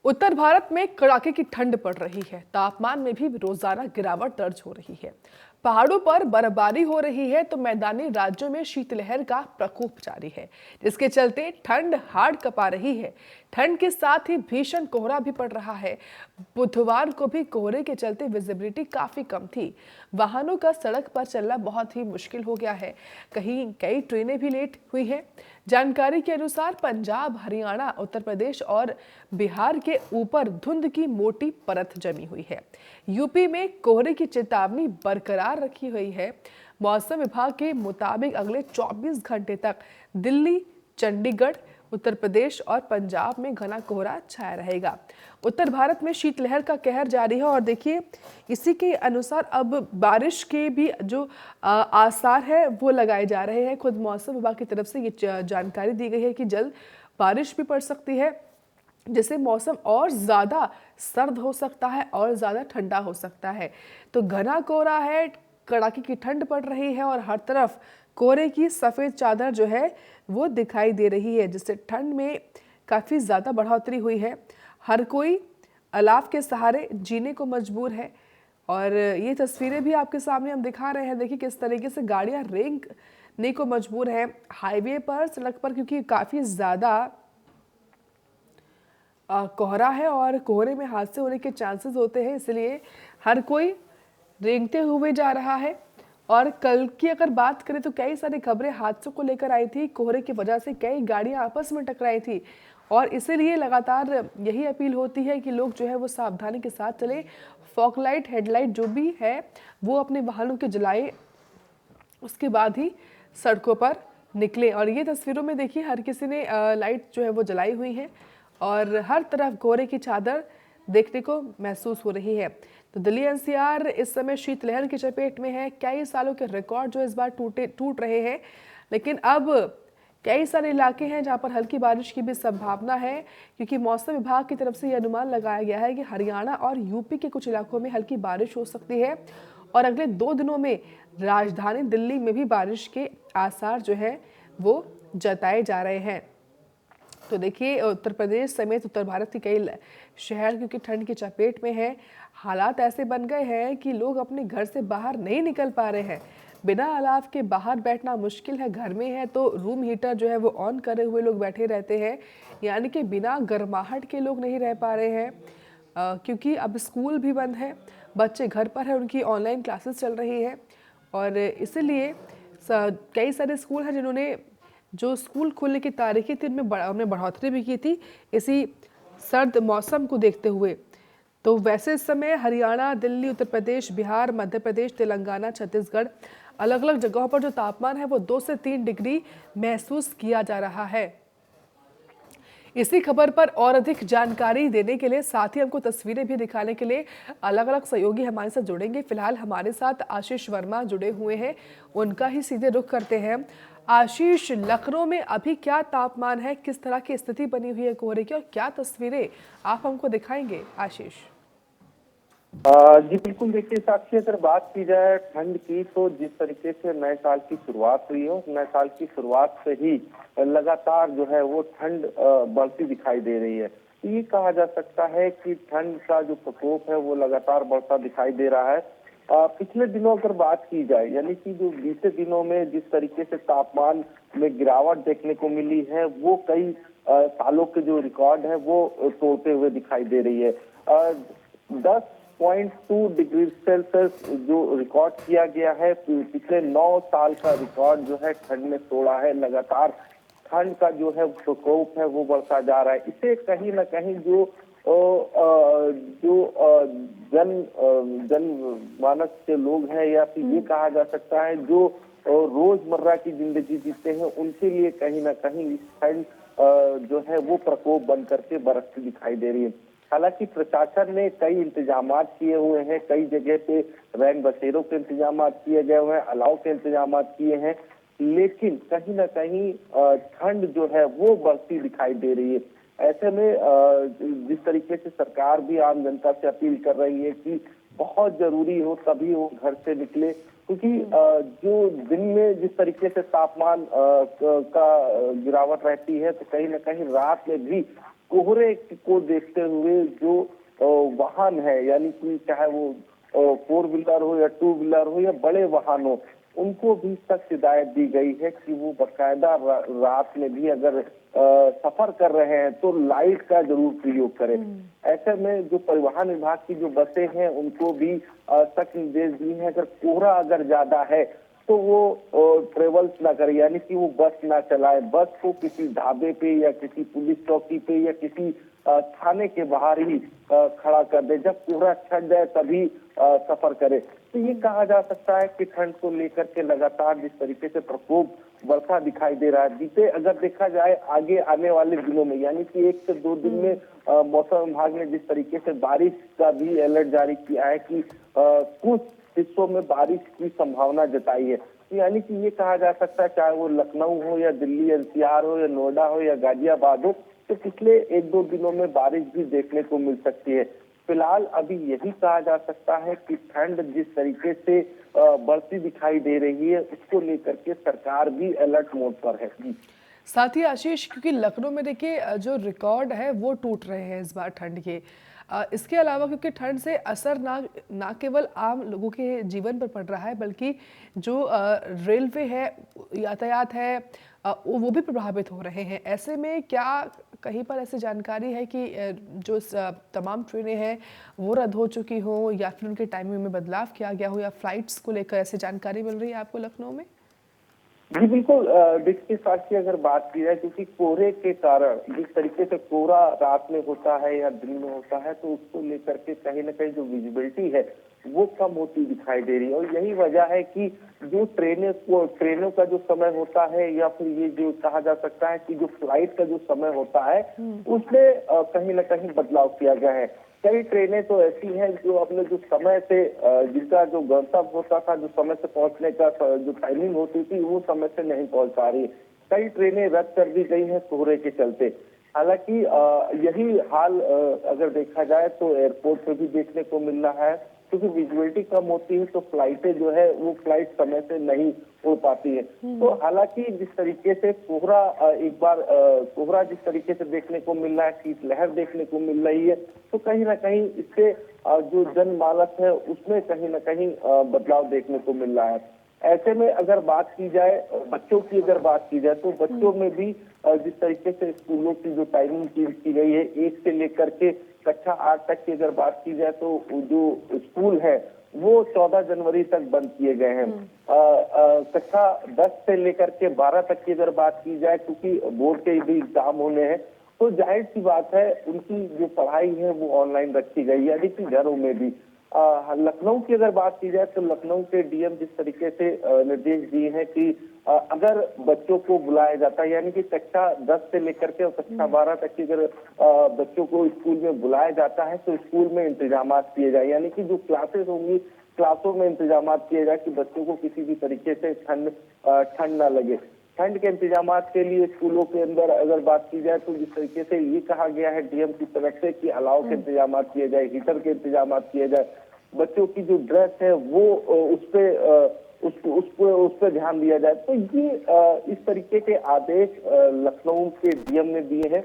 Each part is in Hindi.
उत्तर भारत में कड़ाके की ठंड पड़ रही है। तापमान में भी रोजाना गिरावट दर्ज हो रही है। पहाड़ों पर बर्फबारी हो रही है तो मैदानी राज्यों में शीतलहर का प्रकोप जारी है, जिसके चलते ठंड हाड़ कपा रही है। ठंड के साथ ही भीषण कोहरा भी पड़ रहा है। बुधवार को भी कोहरे के चलते विजिबिलिटी काफी कम थी। वाहनों का सड़क पर चलना बहुत ही मुश्किल हो गया है। कहीं कई ट्रेनें भी लेट हुई हैं। जानकारी के अनुसार पंजाब, हरियाणा, उत्तर प्रदेश और बिहार के ऊपर धुंध की मोटी परत जमी हुई है। यूपी में कोहरे की चेतावनी बरकरार रखी हुई है। मौसम विभाग के मुताबिक अगले 24 घंटे तक दिल्ली, चंडीगढ़, उत्तर प्रदेश और पंजाब में घना कोहरा छाया रहेगा। उत्तर भारत में शीतलहर का कहर जारी है और देखिए इसी के अनुसार अब बारिश के भी जो आसार है वो लगाए जा रहे हैं। खुद मौसम विभाग की तरफ से ये जानकारी दी गई है कि जल्द बारिश भी पड़ सकती है, जिससे मौसम और ज़्यादा सर्द हो सकता है और ज़्यादा ठंडा हो सकता है। तो घना कोहरा है, कड़ाके की ठंड पड़ रही है और हर तरफ कोहरे की सफ़ेद चादर जो है वो दिखाई दे रही है, जिससे ठंड में काफ़ी ज़्यादा बढ़ोतरी हुई है। हर कोई अलाव के सहारे जीने को मजबूर है और ये तस्वीरें भी आपके सामने हम दिखा रहे हैं। देखिए किस तरीके से गाड़ियाँ रेंगने को मजबूर हैं हाईवे पर, सड़क पर, क्योंकि काफ़ी ज़्यादा कोहरा है और कोहरे में हादसे होने के चांसेस होते हैं, इसलिए हर कोई रेंगते हुए जा रहा है। और कल की अगर बात करें तो कई सारी खबरें हादसों को लेकर आई थी। कोहरे की वजह से कई गाड़ियां आपस में टकराई थी और इसीलिए लगातार यही अपील होती है कि लोग जो है वो सावधानी के साथ चले। फॉग लाइट, हेडलाइट जो भी है वो अपने वाहनों के जलाए, उसके बाद ही सड़कों पर निकले। और ये तस्वीरों में देखिए हर किसी ने लाइट जो है वो जलाई हुई है और हर तरफ कोहरे की चादर देखने को महसूस हो रही है। तो दिल्ली एनसीआर इस समय शीतलहर की चपेट में है। कई सालों के रिकॉर्ड जो इस बार टूट रहे हैं, लेकिन अब कई सारे इलाके हैं जहां पर हल्की बारिश की भी संभावना है, क्योंकि मौसम विभाग की तरफ से यह अनुमान लगाया गया है कि हरियाणा और यूपी के कुछ इलाकों में हल्की बारिश हो सकती है और अगले 2 दिनों में राजधानी दिल्ली में भी बारिश के आसार जो है वो जताए जा रहे हैं। तो देखिए उत्तर प्रदेश समेत उत्तर भारत के कई शहर क्योंकि ठंड की चपेट में है। हालात ऐसे बन गए हैं कि लोग अपने घर से बाहर नहीं निकल पा रहे हैं। बिना अलाव के बाहर बैठना मुश्किल है। घर में है तो रूम हीटर जो है वो ऑन करे हुए लोग बैठे रहते हैं, यानी कि बिना गर्माहट के लोग नहीं रह पा रहे हैं। क्योंकि अब स्कूल भी बंद है, बच्चे घर पर हैं, उनकी ऑनलाइन क्लासेस चल रही हैं और इसीलिए कई सारे स्कूल हैं जिन्होंने जो स्कूल खुलने की तारीखें थी उनमें बढ़ोतरी भी की थी इसी सर्द मौसम को देखते हुए। तो वैसे इस समय हरियाणा, दिल्ली, उत्तर प्रदेश, बिहार, मध्य प्रदेश, तेलंगाना, छत्तीसगढ़ अलग अलग जगहों पर जो तापमान है वो 2 से 3 डिग्री महसूस किया जा रहा है। इसी खबर पर और अधिक जानकारी देने के लिए, साथ ही हमको तस्वीरें भी दिखाने के लिए अलग अलग सहयोगी हमारे साथ जुड़ेंगे। फिलहाल हमारे साथ आशीष वर्मा जुड़े हुए हैं, उनका ही सीधे रुख करते हैं। आशीष, लखनऊ में अभी क्या तापमान है, किस तरह की स्थिति बनी हुई है कोहरे की और क्या तस्वीरें आप हमको दिखाएंगे आशीष? जी बिल्कुल, देखिए साक्षी, अगर बात की जाए ठंड की तो जिस तरीके से नए साल की शुरुआत हुई है उस नए साल की शुरुआत से ही लगातार जो है वो ठंड बढ़ती दिखाई दे रही है। तो ये कहा जा सकता है कि ठंड का जो प्रकोप है वो लगातार बढ़ता दिखाई दे रहा है। पिछले दिनों अगर बात की जाए, यानी कि जो बीते दिनों में जिस तरीके से तापमान में गिरावट देखने को मिली है वो कई सालों के जो रिकॉर्ड है वो तोड़ते हुए दिखाई दे रही है। 10.2 डिग्री सेल्सियस जो रिकॉर्ड किया गया है, पिछले 9 साल का रिकॉर्ड जो है ठंड ने तोड़ा है। लगातार ठंड का जो है प्रकोप है वो बढ़ता जा रहा है। इसे कहीं ना कहीं जो जनमानस के लोग हैं, या फिर ये कहा जा सकता है जो रोजमर्रा की जिंदगी जीते हैं, उनके लिए कहीं ना कहीं इस ठंड जो है वो प्रकोप बन करके बरसती दिखाई दे रही है। हालांकि प्रशासन ने कई इंतजाम किए हुए हैं, कई जगह पे रैन बसेरों के इंतजाम किए गए हुए हैं, अलाव के इंतजाम किए हैं, लेकिन कहीं ना कहीं ठंड जो है वो बढ़ती दिखाई दे रही है। ऐसे में जिस तरीके से सरकार भी आम जनता से अपील कर रही है कि बहुत जरूरी हो तभी वो घर से निकले, क्योंकि जो दिन में जिस तरीके से तापमान का गिरावट रहती है तो कहीं ना कहीं रात में भी कोहरे को देखते हुए जो वाहन है, यानी कि चाहे वो 4 व्हीलर हो या 2 व्हीलर हो या बड़े वाहन हो, उनको भी सख्त हिदायत दी गई है कि वो बाकायदा रात में भी अगर सफर कर रहे हैं तो लाइट का जरूर प्रयोग करें। ऐसे में जो परिवहन विभाग की जो बसें हैं उनको भी सख्त निर्देश दिए हैं, अगर कोहरा अगर ज्यादा है तो वो ट्रेवल्स ना करे, यानी कि वो बस ना चलाए, बस को किसी ढाबे पे या किसी पुलिस चौकी पे या किसी थाने के बाहर ही खड़ा कर दे, जब कोहरा छट जाए तभी सफर करे। तो ये कहा जा सकता है कि ठंड को लेकर के लगातार जिस तरीके से प्रकोप बढ़ता दिखाई दे रहा है, बीते अगर देखा जाए आगे आने वाले दिनों में, यानी कि 1 से 2 दिन में मौसम विभाग ने जिस तरीके से बारिश का भी अलर्ट जारी किया है कि कुछ हिस्सों में बारिश की संभावना जताई है। तो यानी कि ये कहा जा सकता है, चाहे वो लखनऊ हो या दिल्ली एनसीआर हो या नोएडा हो या गाजियाबाद हो, तो पिछले 1-2 दिनों में बारिश भी देखने को मिल सकती है। फिलहाल अभी यही कहा जा सकता है कि ठंड जिस तरीके से बढ़ती दिखाई दे रही है, उसको लेकर के सरकार भी अलर्ट मोड पर है। साथ ही आशीष, क्योंकि लखनऊ में देखिए जो रिकॉर्ड है वो टूट रहे हैं इस बार ठंड के। इसके अलावा क्योंकि ठंड से असर ना केवल आम लोगों के जीवन पर पड़ रहा है, बल्कि जो रेलवे है, यातायात है, वो भी प्रभावित हो रहे हैं। ऐसे में क्या कहीं पर ऐसी जानकारी है कि जो तमाम ट्रेनें हैं वो रद्द हो चुकी हो या फिर उनके टाइमिंग में बदलाव किया गया हो, या फ्लाइट्स को लेकर ऐसी जानकारी मिल रही है आपको लखनऊ में? जी बिल्कुल, देखिए साथ ही अगर बात की जाए, क्योंकि कोहरे के कारण जिस तरीके से कोहरा रात में होता है या दिन में होता है, तो उसको लेकर के कहीं ना कहीं जो विजिबिलिटी है वो कम होती दिखाई दे रही है। और यही वजह है कि जो ट्रेनों का जो समय होता है, या फिर ये जो कहा जा सकता है कि जो फ्लाइट का जो समय होता है, उसमें कहीं ना कहीं बदलाव किया गया है। कई ट्रेनें तो ऐसी हैं जो अपने जो समय से जिनका जो गंतव्य होता था, जो समय से पहुंचने का जो टाइमिंग होती थी, वो समय से नहीं पहुंच पा रही। कई ट्रेनें रद्द कर दी गई हैं कोहरे के चलते। हालांकि यही हाल अगर देखा जाए तो एयरपोर्ट पे भी देखने को मिल रहा है, क्योंकि विजिबिलिटी कम होती है तो फ्लाइटें जो है वो फ्लाइट समय से नहीं उड़ पाती है। तो हालांकि जिस तरीके से कोहरा एक बार कोहरा जिस तरीके से देखने को मिल रहा है, शीतलहर देखने को मिल रही है, तो कहीं ना कहीं इससे जो जनमानस है उसमें कहीं ना कहीं बदलाव देखने को मिल रहा है। ऐसे में अगर बात की जाए बच्चों की, अगर बात की जाए तो बच्चों में भी जिस तरीके से स्कूलों की जो टाइमिंग की गई है, 1 से लेकर के कक्षा 8 तक की अगर बात की जाए, तो जो स्कूल है वो 14 जनवरी तक बंद किए गए हैं। कक्षा 10 से लेकर के 12 तक की अगर बात की जाए, क्योंकि बोर्ड के भी एग्जाम होने हैं, तो जाहिर सी बात है उनकी जो पढ़ाई है वो ऑनलाइन रखी गई, यानी कि घरों में भी। लखनऊ की अगर बात की जाए तो लखनऊ के डीएम जिस तरीके से निर्देश दिए हैं कि अगर बच्चों को बुलाया जाता है, यानी कि कक्षा 10 से लेकर के कक्षा 12 तक की अगर बच्चों को स्कूल में बुलाया जाता है, तो स्कूल में इंतजाम किए जाए, यानी कि जो क्लासेस होंगी क्लासों में इंतजाम किए जाए कि बच्चों को किसी भी तरीके से ठंड ना लगे। ठंड के इंतजाम के लिए स्कूलों के अंदर अगर बात की जाए तो जिस तरीके से ये कहा गया है डीएम की तरफ से कि अलाव के इंतजाम किए जाए, हीटर के इंतजाम किए जाए, बच्चों की जो ड्रेस है वो उस पर ध्यान दिया जाए। तो ये इस तरीके के आदेश लखनऊ के डीएम ने दिए हैं।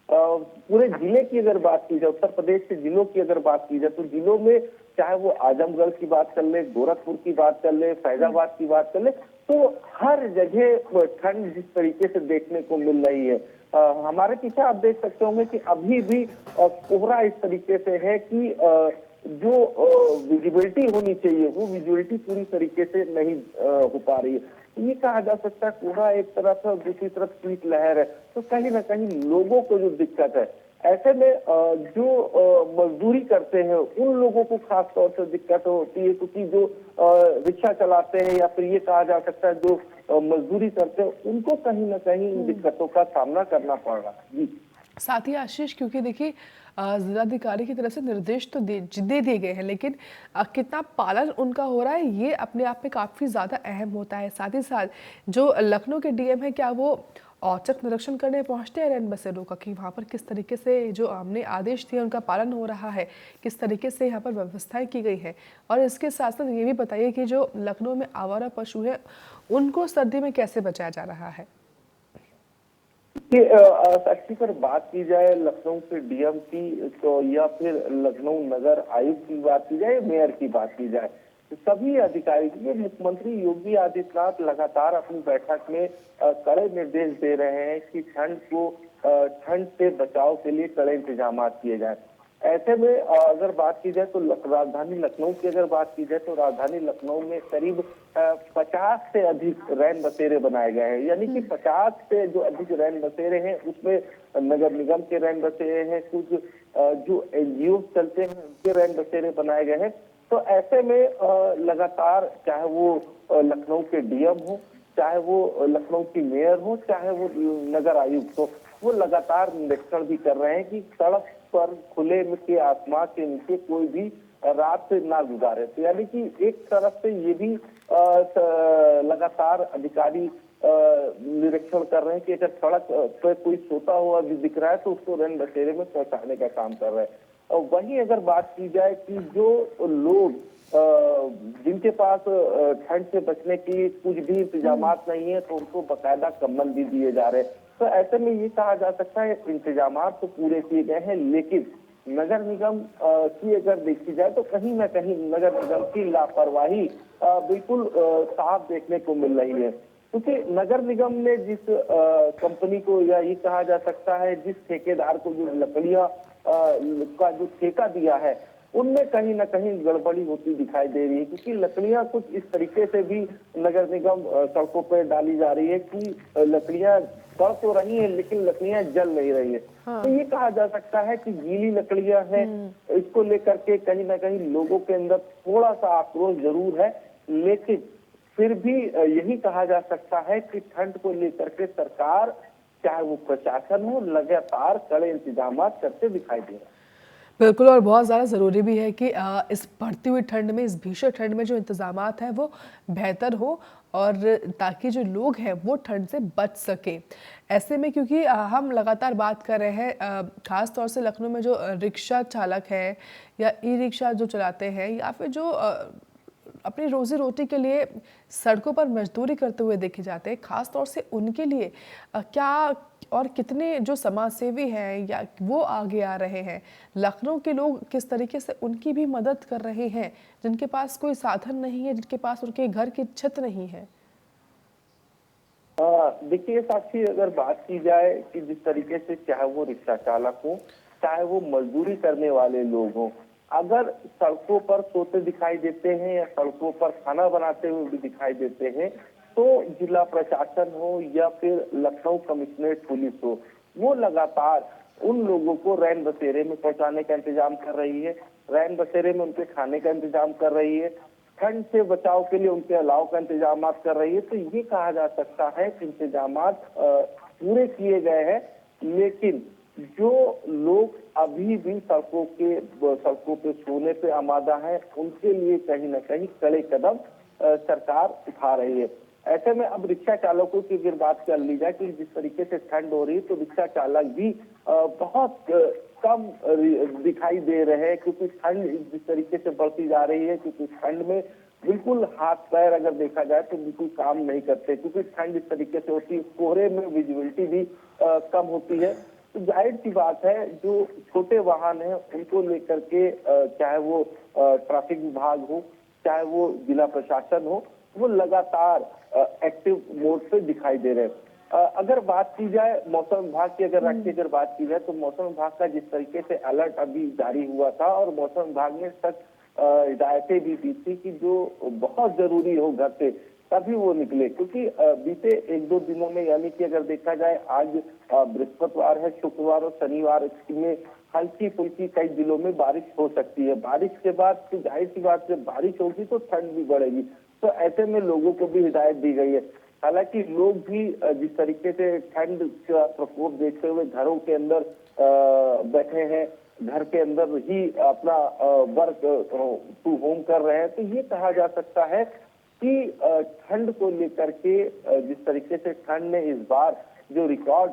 पूरे जिले की अगर बात की जाए, उत्तर प्रदेश के जिलों की अगर बात की जाए, तो जिलों में चाहे वो आजमगढ़ की बात कर ले, गोरखपुर की बात कर ले, फैजाबाद की बात कर ले, तो हर जगह ठंड जिस तरीके से देखने को मिल रही है। हमारे पीछे आप देख सकते होंगे कि अभी भी कोहरा इस तरीके से है कि जो विजिबिलिटी होनी चाहिए वो विजिबिलिटी पूरी तरीके से नहीं हो पा रही है। ये कहा जा सकता है कोहरा एक तरफ है, दूसरी तरफ शीतलहर है, तो कहीं ना कहीं लोगों को जो दिक्कत है, ऐसे में जो मजदूरी करते हैं उन लोगों को खास तौर से दिक्कत होती है, क्योंकि जो रिक्शा चलाते हैं या फिर ये कहा जा सकता है जो मजदूरी करते हैं, उनको कहीं ना कहीं इन दिक्कतों का सामना करना पड़ रहा है। जी साथ ही आशीष, क्योंकि देखिए जिलाधिकारी की तरफ से निर्देश तो दे दिए गए हैं, लेकिन कितना पालन उनका हो रहा है ये अपने आप में काफ़ी ज़्यादा अहम होता है। साथ ही साथ जो लखनऊ के डीएम है, क्या वो औचक निरीक्षण करने पहुंचते हैं रैन बसेरों का कि वहाँ पर किस तरीके से जो हमने आदेश दिए उनका पालन हो रहा है, किस तरीके से यहाँ पर व्यवस्थाएं की गई है? और इसके साथ साथ ये भी बताइए कि जो लखनऊ में आवारा पशु है उनको सर्दी में कैसे बचाया जा रहा है? कि साक्षी पर बात की जाए लखनऊ के डीएम की तो या फिर लखनऊ नगर आयुक्त की बात की जाए, मेयर की बात की जाए, तो सभी अधिकारी ये मुख्यमंत्री योगी आदित्यनाथ लगातार अपनी बैठक में कड़े निर्देश दे रहे हैं कि ठंड से बचाव के लिए कड़े इंतजाम किए जाए। ऐसे में अगर बात की जाए तो राजधानी लखनऊ की अगर बात की जाए तो राजधानी लखनऊ में करीब 50 से अधिक रैन बसेरे बनाए गए हैं, यानी कि 50 से जो अधिक रैन बसेरे हैं उसमें नगर निगम के रैन बसेरे हैं, कुछ जो एनजीओ चलते हैं उनके रैन बसेरे बनाए गए हैं। तो ऐसे में लगातार चाहे वो लखनऊ के डीएम हो, चाहे वो लखनऊ की मेयर हो, चाहे वो नगर आयुक्त हो, वो लगातार निरीक्षण भी कर रहे हैं कि सड़क पर खुले में के आसमान के नीचे कोई भी रात ना गुजारे। तो यानी कि एक तरफ से ये भी लगातार अधिकारी निरीक्षण कर रहे हैं कि अगर सड़क पर कोई सोता हुआ भी दिख रहा है तो उसको रैन बसेरे में पहुंचाने का काम कर रहे हैं। और वहीं अगर बात की जाए कि जो लोग जिनके पास ठंड से बचने की कुछ भी इंतजाम नहीं है तो उनको बकायदा कंबल भी दिए जा रहे हैं। तो ऐसे में ये कहा जा सकता है इंतजाम तो पूरे किए गए हैं, लेकिन नगर निगम की अगर देखी जाए तो कहीं ना कहीं नगर निगम की लापरवाही बिल्कुल साफ देखने को मिल रही है। क्योंकि नगर निगम ने जिस कंपनी को या ये कहा जा सकता है जिस ठेकेदार को जो लकड़ियां का जो ठेका दिया है उनमें कहीं ना कहीं गड़बड़ी होती दिखाई दे रही है, क्योंकि लकड़ियां कुछ इस तरीके से भी नगर निगम सड़कों पर डाली जा रही है कि लकड़ियां सड़ तो रही है लेकिन लकड़ियां जल नहीं रही है। हाँ। तो ये कहा जा सकता है कि गीली लकड़ियां हैं, इसको लेकर के कहीं ना कहीं लोगों के अंदर थोड़ा सा आक्रोश जरूर है, लेकिन फिर भी यही कहा जा सकता है कि ठंड को लेकर के सरकार चाहे वो प्रशासन हो लगातार कड़े इंतजाम करते दिखाई दे रहा है। बिल्कुल, और बहुत ज़्यादा ज़रूरी भी है कि इस बढ़ती हुई ठंड में, इस भीषण ठंड में जो इंतज़ामात हैं वो बेहतर हो, और ताकि जो लोग हैं वो ठंड से बच सकें। ऐसे में क्योंकि हम लगातार बात कर रहे हैं, ख़ास तौर से लखनऊ में जो रिक्शा चालक हैं या ई-रिक्शा जो चलाते हैं, या फिर जो अपनी रोज़ी-रोटी के लिए सड़कों पर मज़दूरी करते हुए देखे जाते हैं, ख़ास तौर से उनके लिए क्या और कितने जो समाजसेवी हैं या वो आगे आ रहे हैं, लखनऊ के लोग किस तरीके से उनकी भी मदद कर रहे हैं, जिनके पास कोई साधन नहीं है, जिनके पास उनके घर की छत नहीं है? देखिए साक्षी, अगर बात की जाए कि जिस तरीके से चाहे वो रिक्शा चालक हो, चाहे वो मजदूरी करने वाले लोग हों, अगर सड़कों पर सोते दिखाई देते हैं या सड़कों पर खाना बनाते हुए भी दिखाई देते हैं, तो जिला प्रशासन हो या फिर लखनऊ कमिश्नरेट पुलिस हो, वो लगातार उन लोगों को रैन बसेरे में पहुंचाने का इंतजाम कर रही है, रैन बसेरे में उनके खाने का इंतजाम कर रही है, ठंड से बचाव के लिए उनके अलाव का इंतजाम कर रही है। तो ये कहा जा सकता है कि इंतजाम पूरे किए गए हैं, लेकिन जो लोग अभी भी सड़कों पे सोने पे आमादा हैं, उनके लिए कहीं ना कहीं कड़े कदम सरकार उठा रही है। ऐसे में अब रिक्शा चालकों की अगर बात कर ली जाए कि जिस तरीके से ठंड हो रही है तो रिक्शा चालक भी बहुत कम दिखाई दे रहे हैं, क्योंकि ठंड जिस तरीके से बढ़ती जा रही है, क्योंकि ठंड में बिल्कुल हाथ पैर अगर देखा जाए तो बिल्कुल काम नहीं करते, क्योंकि ठंड इस तरीके से होती है, कोहरे में विजिबिलिटी भी कम होती है। तो जाहिर सी बात है जो छोटे वाहन हैं उनको लेकर के चाहे वो ट्रैफिक विभाग हो, चाहे वो जिला प्रशासन हो, वो लगातार एक्टिव मोड पे दिखाई दे रहे हैं। अगर बात की जाए मौसम विभाग की, अगर बात की जाए तो मौसम विभाग का जिस तरीके से अलर्ट अभी जारी हुआ था और मौसम विभाग ने सख्त हिदायतें भी दी थी कि जो बहुत जरूरी हो घर से तभी वो निकले, क्योंकि बीते एक दो दिनों में, यानी कि अगर देखा जाए आज बृहस्पतिवार है, शुक्रवार और शनिवार में हल्की फुल्की कई जिलों में बारिश हो सकती है। बारिश के बाद तो जाहिर सी बात जब बारिश होगी तो ठंड भी बढ़ेगी, तो ऐसे में लोगों को भी हिदायत दी गई है। हालांकि लोग भी जिस तरीके से ठंड का प्रकोप देखते हुए घरों के अंदर बैठे हैं, घर के अंदर ही अपना वर्क टू होम कर रहे हैं, तो ये कहा जा सकता है कि ठंड को लेकर के जिस तरीके से ठंड ने इस बार जो रिकॉर्ड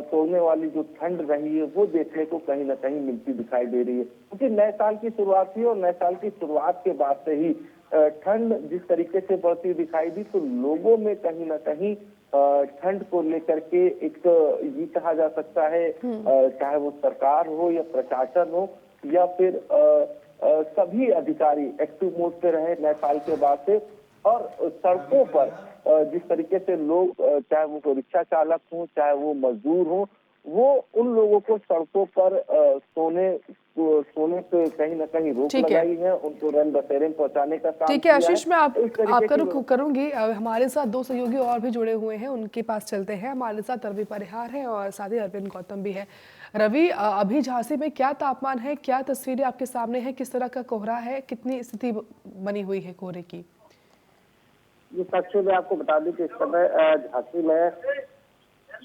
तोड़ने वाली जो ठंड रही है वो देखने को कहीं ना कहीं मिलती दिखाई दे रही है, क्योंकि नए साल की शुरुआत थी और नए साल की शुरुआत के बाद से ही ठंड जिस तरीके से बढ़ती दिखाई दी, तो लोगों में कहीं ना कहीं ठंड को लेकर के एक ये कहा जा सकता है, चाहे वो सरकार हो या प्रशासन हो या फिर सभी अधिकारी एक्टिव मोड पे रहे नए साल के बाद से। और सड़कों पर जिस तरीके से लोग, चाहे वो रिक्शा चालक हो चाहे वो मजदूर हो, वो उन लोगों को सड़कों पर सोने पे कहीं ना कहीं रोक ठीक है। लगाई है, उनको रन बसेरे में पहुंचाने का काम ठीक है किया है। आशीष, मैं इस तरीके आपका की रुख करूंगी। हमारे साथ दो सहयोगी और भी जुड़े हुए हैं, उनके पास चलते हैं। हमारे साथ रवि परिहार है और साथ ही अरविंद गौतम भी है। रवि, अभी झांसी में क्या तापमान है, क्या तस्वीरें आपके सामने है, किस तरह का कोहरा है, कितनी स्थिति बनी हुई है कोहरे की? ये साक्षी मैं आपको बता दूं कि इस समय झांसी में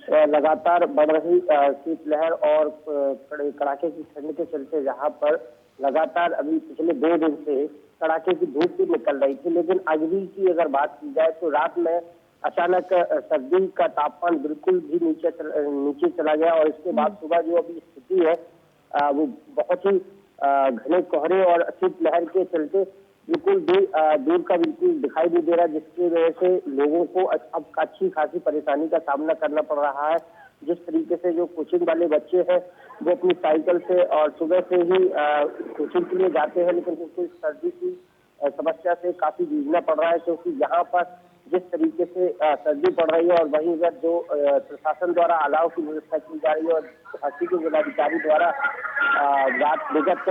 लगातार बढ़ रही शीतलहर और कड़ाके की ठंड के चलते जहां पर लगातार अभी पिछले 2 दिन से कड़ाके की धूप भी निकल रही थी, लेकिन अगली की अगर बात की जाए तो रात में अचानक सर्दी का तापमान बिल्कुल भी नीचे चला गया और इसके बाद सुबह जो अभी स्थिति है वो बहुत ही घने कोहरे और शीतलहर के चलते बिल्कुल भी दूर का बिल्कुल दिखाई नहीं दे रहा, जिसकी वजह से लोगों को अब अच्छी खासी परेशानी का सामना करना पड़ रहा है। जिस तरीके से जो कोचिंग वाले बच्चे हैं वो अपनी साइकिल से और सुबह से ही कोचिंग के लिए जाते हैं, लेकिन उनको सर्दी की समस्या से काफी जूझना पड़ रहा है, क्योंकि यहाँ पर जिस तरीके से सर्दी पड़ रही है और वहीं अगर जो प्रशासन द्वारा अलाव की व्यवस्था की जा रही है और झांसी के जिलाधिकारी द्वारा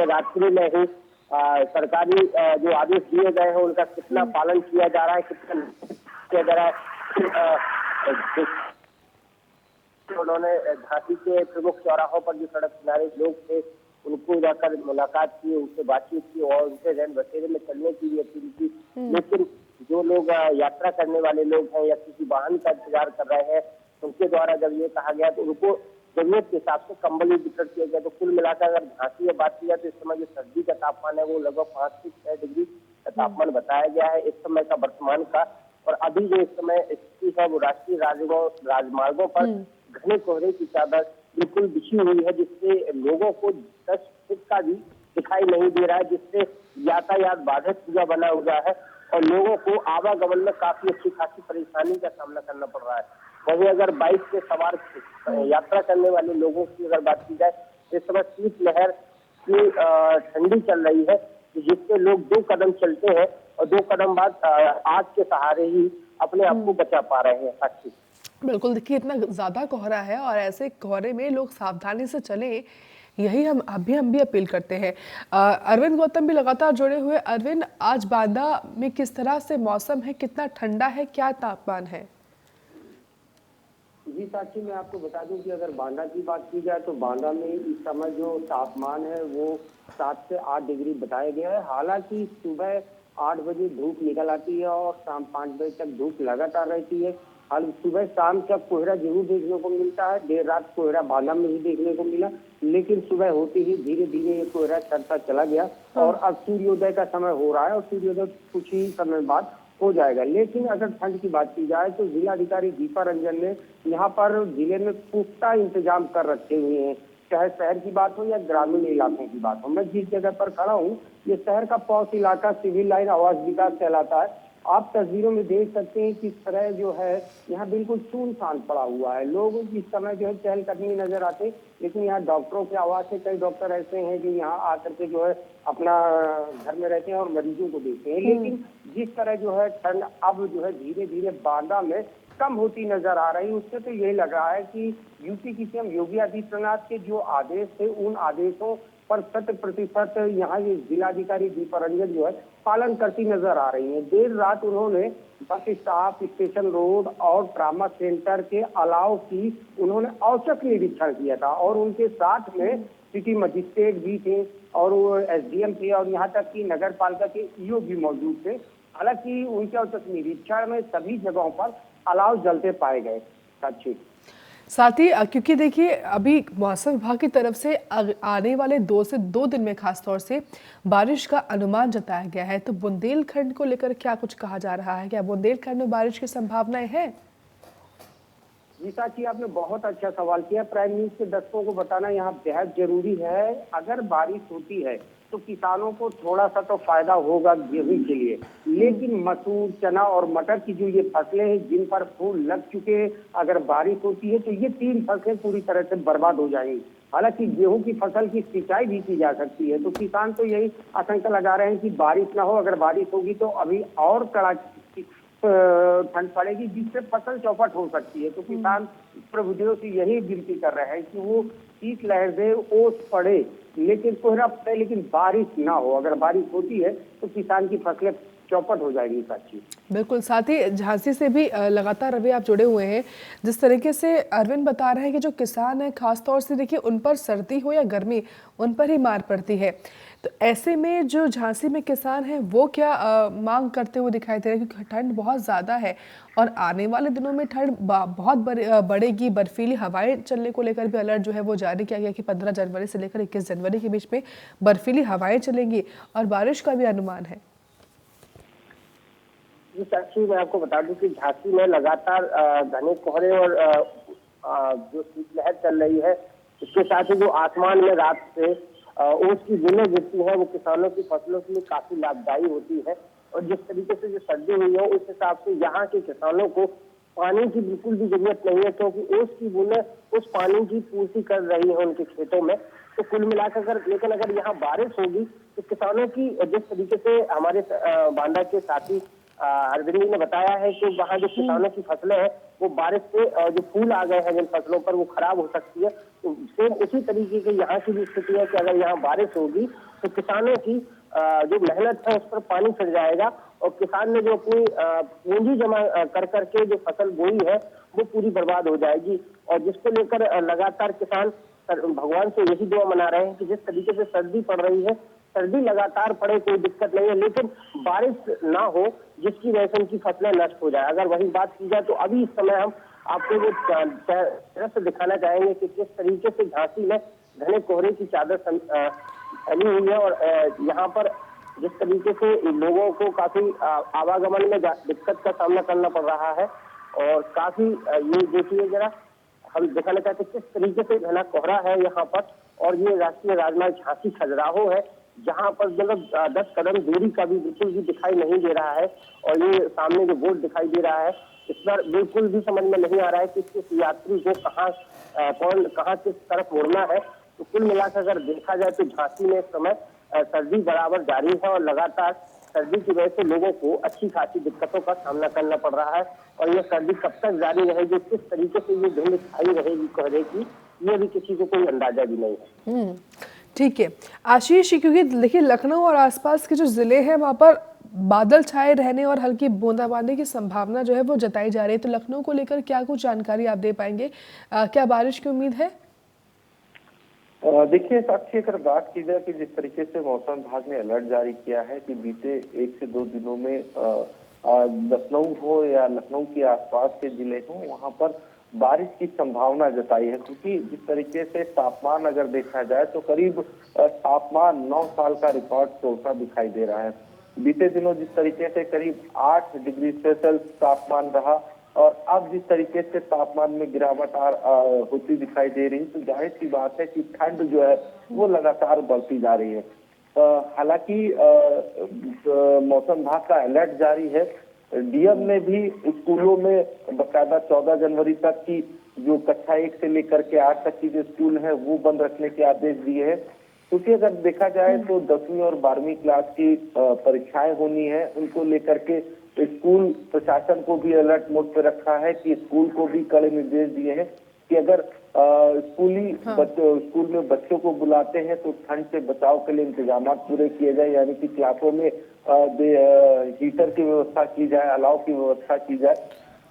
रात्रि में ही सरकारी जो आदेश दिए गए हैं उनका कितना पालन किया जा रहा है, कितना किया जा रहा है। उन्होंने झांसी के प्रमुख चौराहों पर जो सड़क किनारे लोग थे उनको जाकर मुलाकात की, उनसे बातचीत की और उनसे रैन बसेरे में चलने की भी अपील की। लेकिन जो लोग यात्रा करने वाले लोग हैं या किसी वाहन का इंतजार कर रहे हैं, उनके द्वारा जब ये कहा गया तो उनको जरूरत के हिसाब से कंबल भी वितरित किया गया। तो कुल मिलाकर अगर झांसी में बात की जाए तो इस समय जो सर्दी का तापमान है वो लगभग 5 से 6 डिग्री का तापमान बताया गया है इस समय का, वर्तमान का। और अभी जो इस समय स्थिति है वो राष्ट्रीय राजमार्गों पर घने कोहरे की चादर बिल्कुल बिछी हुई है, जिससे लोगों को 10 फीट का भी दिखाई नहीं दे रहा है, जिससे यातायात बाधित पूरा बना हुआ है और लोगों को आवागमन में काफी अच्छी खासी परेशानी का सामना करना पड़ रहा है। वहीं अगर बाइक से सवार यात्रा करने वाले लोगों की अगर बात की जाए तो इस समय शीतलहर की ठंडी चल रही है, जिससे लोग 2 कदम चलते हैं और 2 कदम बाद आग के सहारे ही अपने आप को बचा पा रहे हैं। साक्षी, बिल्कुल, देखिए इतना ज़्यादा कोहरा है और ऐसे कोहरे में लोग सावधानी से चलें, यही हम भी अपील करते हैं। अरविंद गौतम भी लगातार जुड़े हुए। अरविंद, आज बांदा में किस तरह से मौसम है, कितना ठंडा है, क्या तापमान है? जी साक्षी, मैं आपको बता दूं कि अगर बांदा की बात की जाए तो बांदा में इस समय जो तापमान है वो 7 से 8 डिग्री बताया गया है। हालांकि सुबह 8 बजे धूप निकल आती है और शाम 5 बजे तक धूप लगातार रहती है। हाल सुबह शाम तक कोहरा जरूर देखने को मिलता है, देर रात कोहरा बांदा में ही देखने को मिला, लेकिन सुबह होते ही धीरे धीरे ये कोहरा चढ़ता चला गया और अब सूर्योदय का समय हो रहा है और सूर्योदय कुछ ही समय बाद हो जाएगा। लेकिन अगर ठंड की बात की जाए तो जिलाधिकारी दीपा रंजन ने यहाँ पर जिले में पुख्ता इंतजाम कर रखे हुए हैं, चाहे शहर की बात हो या ग्रामीण इलाकों की बात हो। मैं जिस जगह पर खड़ा हूँ ये शहर का पौष इलाका सिविल लाइन आवास विकास कहलाता है। आप तस्वीरों में देख सकते हैं किस तरह जो है यहाँ बिल्कुल सुनसान पड़ा हुआ है। लोग इस समय जो है चहल कदमी नजर आते, लेकिन यहाँ डॉक्टरों के आवास से कई डॉक्टर ऐसे हैं जो यहाँ आकर के जो है अपना घर में रहते हैं और मरीजों को देखते हैं। लेकिन जिस तरह जो है ठंड अब जो है धीरे धीरे बांदा में कम होती नजर आ रही है, उससे तो यही लग रहा है कि यूपी की सीएम योगी आदित्यनाथ के जो आदेश थे उन आदेशों पर 100% यहाँ ये जिलाधिकारी दीपा रंजन जो है पालन करती नजर आ रही है। देर रात उन्होंने बस स्टॉप, स्टेशन रोड और ट्रामा सेंटर के अलाव की उन्होंने औचक निरीक्षण किया था और उनके साथ में सिटी मजिस्ट्रेट भी थे और वो एसडीएम थे और यहाँ तक कि नगर पालिका के ईओ भी मौजूद थे। हालांकि उनके औचक निरीक्षण में सभी जगहों पर अलाव जलते पाए गए। अच्छी साथ ही क्योंकि देखिए अभी मौसम विभाग की तरफ से आने वाले 2 से 2 दिन में खासतौर से बारिश का अनुमान जताया गया है, तो बुंदेलखंड को लेकर क्या कुछ कहा जा रहा है? क्या बुंदेलखंड में बारिश की संभावनाएं हैं? जी साक्षी, आपने बहुत अच्छा सवाल किया। प्राइम न्यूज के दर्शकों को बताना यहाँ बेहद जरूरी है। अगर बारिश होती है तो किसानों को थोड़ा सा तो फायदा होगा गेहूं के लिए। लेकिन मसूर, चना और मटर की जो ये फसलें हैं जिन पर फूल लग चुके हैं, अगर बारिश होती है तो ये 3 फसलें पूरी तरह से बर्बाद हो जाएंगी। हालांकि गेहूं की फसल की सिंचाई भी की जा सकती है, तो किसान तो यही आशंका लगा रहे हैं कि बारिश ना हो। अगर बारिश होगी तो अभी और कड़ाके ठंड पड़ेगी, जिससे फसल चौपट हो सकती है। तो किसान प्रभुदेव से यही विनती कर रहे हैं कि वो शीतलहर से ओस पड़े, लेकिन कोहरा पड़े, लेकिन बारिश ना हो। अगर बारिश होती है तो किसान की फसलें चौपट हो जाएगी। साक्षी, बिल्कुल। साथ ही झांसी से भी लगातार अभी आप जुड़े हुए हैं। जिस तरीके से अरविंद बता रहे हैं कि जो किसान हैं खासतौर से देखिए उन पर सर्दी हो या गर्मी उन पर ही मार पड़ती है। तो ऐसे में जो झांसी में किसान हैं वो क्या मांग करते हुए दिखाई दे रहे हैं, क्योंकि ठंड बहुत ज़्यादा है और आने वाले दिनों में ठंड बहुत बढ़ेगी। बर्फीली हवाएं चलने को लेकर भी अलर्ट जो है वो जारी किया गया कि 15 जनवरी से लेकर 21 जनवरी के बीच में बर्फीली हवाएं चलेंगी और बारिश का भी अनुमान है। जी साक्षी, मैं आपको बता दूं कि झांसी में लगातार घने कोहरे और जो शीतलहर चल रही है, इसके साथ ही जो आसमान में रात से ओस की बूंदें गिरती है, वो किसानों की फसलों के लिए काफी लाभदायी होती है। और जिस तरीके से जो सर्दी हुई है, उस हिसाब से यहाँ के किसानों को पानी की बिल्कुल भी जरूरत नहीं है, क्योंकि ओस की बूंदें उस पानी की पूर्ति कर रही है उनके खेतों में। तो कुल मिलाकर लेकिन अगर यहाँ बारिश होगी तो किसानों की, जिस तरीके से हमारे बांदा के साथी अरविंद ने बताया है कि वहाँ जो किसानों की फसलें हैं वो बारिश से जो फूल आ गए हैं जिन फसलों पर, वो खराब हो सकती है। तो सेम उसी तरीके की यहाँ की भी स्थिति है कि अगर यहाँ बारिश होगी तो किसानों की जो मेहनत है उस पर पानी फिर जाएगा और किसान ने जो अपनी पूंजी जमा कर करके जो फसल बोई है वो पूरी बर्बाद हो जाएगी। और जिसको लेकर लगातार किसान भगवान से यही दुआ मना रहे हैं कि जिस तरीके से सर्दी पड़ रही है, सर्दी लगातार पड़े, कोई दिक्कत नहीं है, लेकिन बारिश ना हो जिसकी वजह से उनकी फसलें नष्ट हो जाए। अगर वही बात की जाए तो अभी इस समय हम आपको वो दृश्य दिखाना चाहेंगे कि किस तरीके से झांसी में घने कोहरे की चादर फैली हुई है और यहाँ पर जिस तरीके से लोगों को काफी आवागमन में दिक्कत का सामना करना पड़ रहा है। और काफी ये देखिए जरा, हम दिखाना चाहते हैं किस तरीके से घना कोहरा है यहाँ पर। और ये राष्ट्रीय राजमार्ग झांसी खजुराहो है, जहाँ पर मतलब 10 कदम दूरी का भी बिल्कुल भी दिखाई नहीं दे रहा है। और ये सामने जो बोर्ड दिखाई दे रहा है, इस पर बिल्कुल भी समझ में नहीं आ रहा है कि किस यात्री को कहाँ किस तरफ मुड़ना है। तो कुल मिलाकर अगर देखा जाए तो झांसी में इस समय सर्दी बराबर जारी है और लगातार सर्दी की वजह से लोगों को अच्छी खासी दिक्कतों का सामना करना पड़ रहा है। और ये सर्दी कब तक जारी रहेगी, किस तरीके से ये धुंध छाई रहेगी कोहरे की, ये भी किसी को कोई अंदाजा भी नहीं है। ठीक है आशीष, क्योंकि देखिए लखनऊ और आसपास के जो जिले हैं वहाँ पर बादल छाए रहने और हल्की बूंदाबांदी की संभावना जो है वो जताई जा रही है। तो लखनऊ को लेकर क्या कुछ जानकारी आप दे पाएंगे, क्या बारिश की उम्मीद है? देखिए साक्षी, अगर बात की जाए कि जिस तरीके से मौसम विभाग ने अलर्ट जारी किया है कि बीते 1 से 2 दिनों में लखनऊ हो या लखनऊ के आसपास के जिले हो, वहां पर बारिश की संभावना जताई है। क्योंकि जिस तरीके से तापमान अगर देखा जाए तो करीब तापमान 9 साल का रिकॉर्ड तोड़ता दिखाई दे रहा है। बीते दिनों जिस तरीके से करीब 8 डिग्री सेल्सियस तापमान रहा और अब जिस तरीके से तापमान में गिरावट होती दिखाई दे रही है, तो जाहिर सी बात है कि ठंड जो है वो लगातार बढ़ती जा रही है। हालांकि मौसम विभाग का अलर्ट जारी है। डीएम ने भी स्कूलों में बकायदा 14 जनवरी तक की जो कक्षा 1 से लेकर के 8 तक की जो स्कूल है वो बंद रखने के आदेश दिए हैं। क्योंकि अगर देखा जाए तो 10वीं और 12वीं क्लास की परीक्षाएं होनी है, उनको लेकर के स्कूल प्रशासन को भी अलर्ट मोड पे रखा है कि स्कूल को भी कड़े निर्देश दिए हैं कि अगर स्कूल में बच्चों को बुलाते हैं तो ठंड से बचाव के लिए इंतजाम पूरे किए जाए, यानी कि क्लासों में हीटर की व्यवस्था की जाए, अलाव की व्यवस्था की जाए।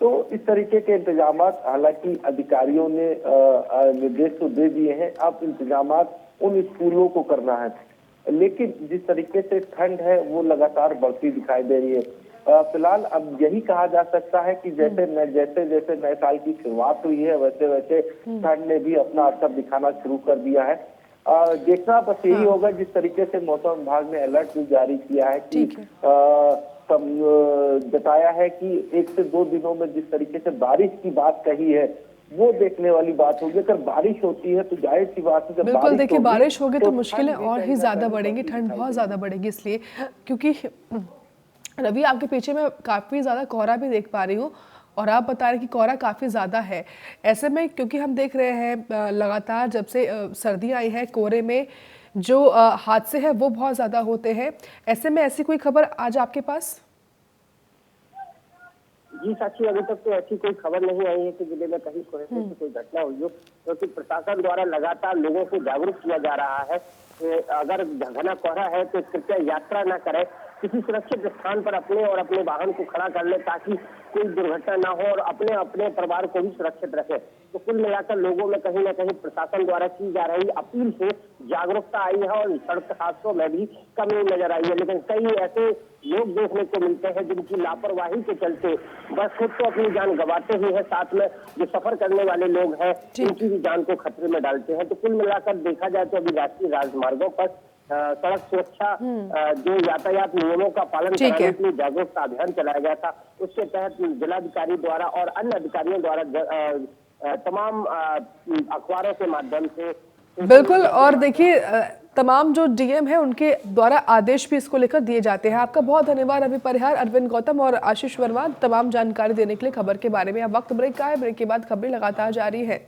तो इस तरीके के इंतजाम हालांकि अधिकारियों ने निर्देश तो दे दिए हैं, अब इंतजाम उन स्कूलों को करना है। लेकिन जिस तरीके से ठंड है वो लगातार बढ़ती दिखाई दे रही है। फिलहाल अब यही कहा जा सकता है कि जैसे जैसे नए साल की शुरुआत हुई है वैसे वैसे ठंड ने भी अपना असर दिखाना शुरू कर दिया है। देखना बस यही होगा, जिस तरीके से मौसम विभाग ने अलर्ट भी जारी किया है कि जताया है कि 1 से 2 दिनों में जिस तरीके से बारिश की बात कही है वो देखने वाली बात होगी। अगर बारिश होती है तो जाहिर सी बात है, जब बिल्कुल देखिए बारिश होगी तो ठंड मुश्किलें भी और कहीं ही ना ज़्यादा कहीं बढ़ेंगी, बढ़ती ठंड दिखाई बहुत देगी। ज़्यादा बढ़ेगी इसलिए, क्योंकि रवि आपके पीछे मैं काफ़ी ज़्यादा कोहरा भी देख पा रही हूँ और आप बता रहे हैं कि कोहरा काफ़ी ज़्यादा है। ऐसे में क्योंकि हम देख रहे हैं लगातार जब से सर्दियाँ आई हैं, कोहरे में जो हादसे हैं वो बहुत ज़्यादा होते हैं। ऐसे में ऐसी कोई खबर आज आपके पास? जी साक्षी, अभी तक तो ऐसी कोई खबर नहीं आई है कि जिले में कहीं कोहरे की कोई घटना हुई हो, क्योंकि प्रशासन द्वारा लगातार लोगों को जागरूक किया जा रहा है कि अगर घना कोहरा है तो कृपया यात्रा न करें, किसी सुरक्षित स्थान पर अपने और अपने वाहन को खड़ा कर ले ताकि कोई दुर्घटना ना हो और अपने अपने परिवार को भी सुरक्षित रखें। तो कुल मिलाकर लोगों में कहीं ना कहीं प्रशासन द्वारा की जा रही अपील से जागरूकता आई है और सड़क हादसों में भी कमी नजर आई है। लेकिन कई ऐसे लोग देखने को मिलते हैं जिनकी लापरवाही के चलते बस खुद तो अपनी जान गंवाते ही है, साथ में जो सफर करने वाले लोग हैं उनकी भी जान को खतरे में डालते हैं। तो कुल मिलाकर देखा जाए तो अभी राष्ट्रीय राजमार्गों पर सड़क सुरक्षा जो यातायात नियमों का पालन कराने के लिए जागरूकता अभियान चलाया गया था, उसके तहत जिलाधिकारी द्वारा और अन्य अधिकारियों द्वारा तमाम अखबारों के माध्यम से बिल्कुल, और देखिए तमाम जो डीएम है उनके द्वारा आदेश भी इसको लेकर दिए जाते हैं। आपका बहुत धन्यवाद रवि परिहार, अरविंद गौतम और आशीष वर्मा तमाम जानकारी देने के लिए खबर के बारे में। अब वक्त ब्रेक का है, ब्रेक के बाद खबरें लगातार जारी है।